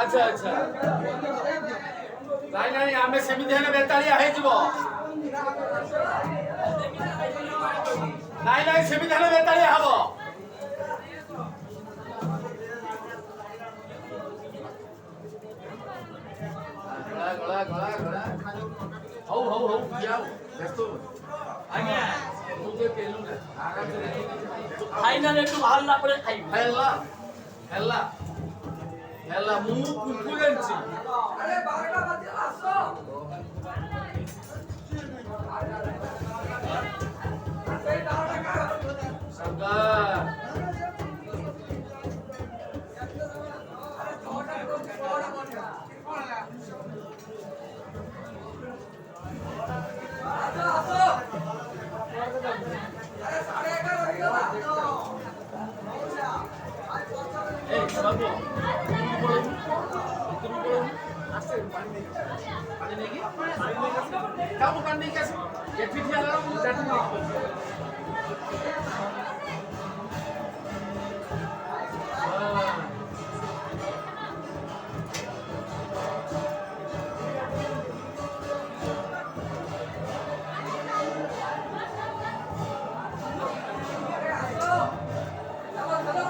আচ্ছা আচ্ছা ନାଇଁ ନାଇଁ ଆମେ ସେମିତି ହେଲେ ବେତାଳିଆ ହେଇଯିବ ନାଇଁ ନାଇଁ ସେମିତି ହେଲେ ବେତାଳିଆ ହବ ଗଳା ଗଳା ଗଳା ହଉ ହଉ ହଉ ଯାଉ ବ୍ୟସ୍ତ ଆଜ୍ଞା ମୁଁ ଯେ କେଲୁ ନା ଆରାମରେ ଫାଇନାଲ একটু ভালো না করে খাইবি ହେଲା ହେଲା ହେଲା ମୁଁ କୁକୁ ଜାଣିଛି আরে 12টা বাজে আসো এই 12 টাকা सरकार kamu kan dikasih ya video